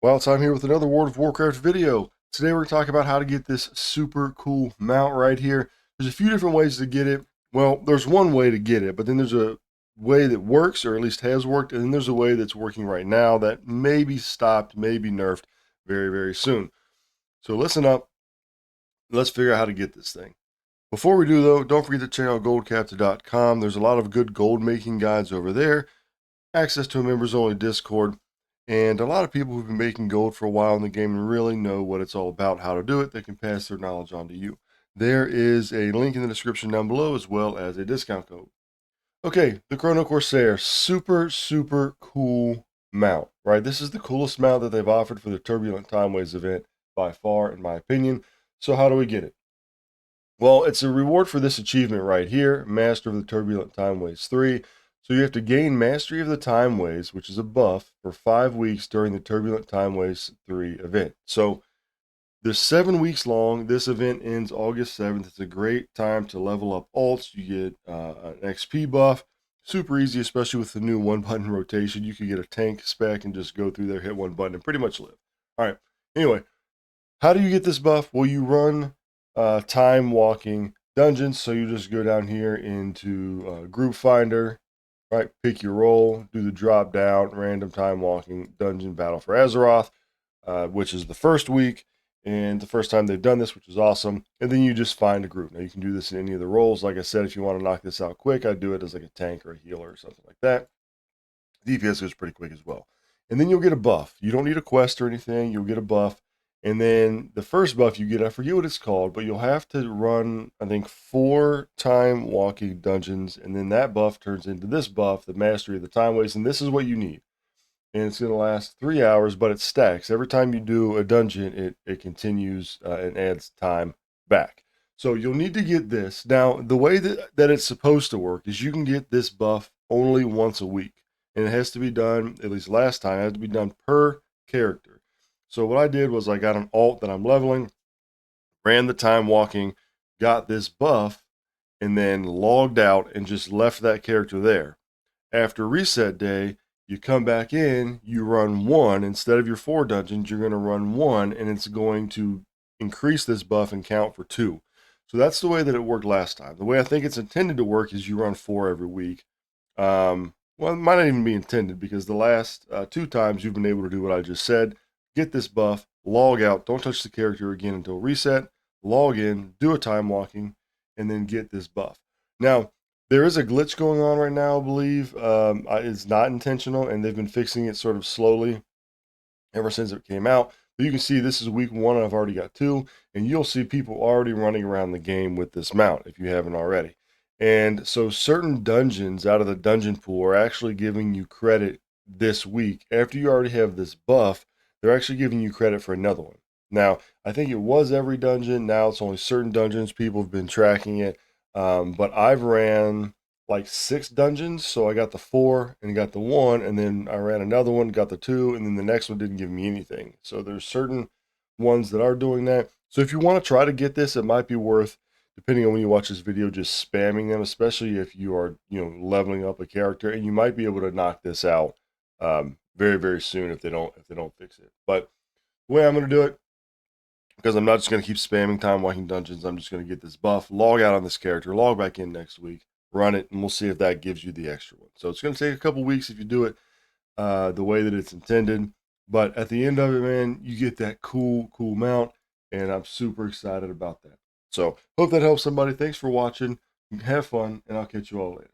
Well, it's time here with another World of Warcraft video. Today we're going to talk about how to get this super cool mount right here. There's a few different ways to get it. Well, there's one way to get it, but then there's a way that works, or at least has worked, and then there's a way that's working right now that may be stopped, may be nerfed very, very soon. So listen up. Let's figure out how to get this thing. Before we do, though, don't forget to check out goldcaptain.com. There's a lot of good gold making guides over there, access to a members only Discord, and a lot of people who've been making gold for a while in the game and really know what it's all about, how to do it. They can pass their knowledge on to you. There is a link in the description down below as well as a discount code. Okay, the Chrono Corsair, super, super cool mount, right? This is the coolest mount that they've offered for the Turbulent Timeways event by far, in my opinion. So how do we get it? Well, it's a reward for this achievement right here, Master of the Turbulent Timeways 3. So you have to gain Mastery of the Timeways, which is a buff, for 5 weeks during the Turbulent Timeways 3 event. So they're 7 weeks long. This event ends August 7th. It's a great time to level up alts. You get an XP buff. Super easy, especially with the new one-button rotation. You can get a tank spec and just go through there, hit one button, and pretty much live. All right. Anyway, how do you get this buff? Well, you run time walking dungeons. So you just go down here into Group Finder, right? Pick your role, do the drop down, random time walking dungeon battle for Azeroth, which is the first week and the first time they've done this, which is awesome. And then you just find a group. Now you can do this in any of the roles. Like I said, if you want to knock this out quick, I'd do it as like a tank or a healer or something like that. DPS goes pretty quick as well. And then you'll get a buff. You don't need a quest or anything. You'll get a buff. And then the first buff you get, I forget what it's called, but you'll have to run, I think, 4 time walking dungeons. And then that buff turns into this buff, the Mastery of the Timeways. And this is what you need. And it's going to last 3 hours, but it stacks. Every time you do a dungeon, it continues and adds time back. So you'll need to get this. Now, the way that it's supposed to work is you can get this buff only once a week. And it has to be done, at least last time, it had to be done per character. So what I did was I got an alt that I'm leveling, ran the time walking, got this buff, and then logged out and just left that character there. After reset day, you come back in, you run 1. Instead of your 4 dungeons, you're going to run 1, and it's going to increase this buff and count for 2. So that's the way that it worked last time. The way I think it's intended to work is you run 4 every week. Well, it might not even be intended because the last 2 times you've been able to do what I just said. Get this buff, log out, don't touch the character again until reset, log in, do a time walking, and then get this buff. Now, there is a glitch going on right now, I believe. It's not intentional, and they've been fixing it sort of slowly ever since it came out. But you can see this is week 1, and I've already got 2, and you'll see people already running around the game with this mount if you haven't already. And so certain dungeons out of the dungeon pool are actually giving you credit this week. After you already have this buff, they're actually giving you credit for another one. Now, I think it was every dungeon. Now it's only certain dungeons. People have been tracking it. But I've ran like 6 dungeons. So I got the 4 and got the 1. And then I ran another one, got the 2. And then the next one didn't give me anything. So there's certain ones that are doing that. So if you want to try to get this, it might be worth, depending on when you watch this video, just spamming them, especially if you are, leveling up a character, and you might be able to knock this out very, very soon if they don't fix it. But the way I'm going to do it, because I'm not just going to keep spamming time walking dungeons, I'm just going to get this buff, log out on this character, log back in next week, run it, and we'll see if that gives you the extra one. So it's going to take a couple weeks if you do it the way that it's intended. But at the end of it, man, you get that cool mount, and I'm super excited about that. So hope that helps somebody. Thanks for watching. Have fun, and I'll catch you all later.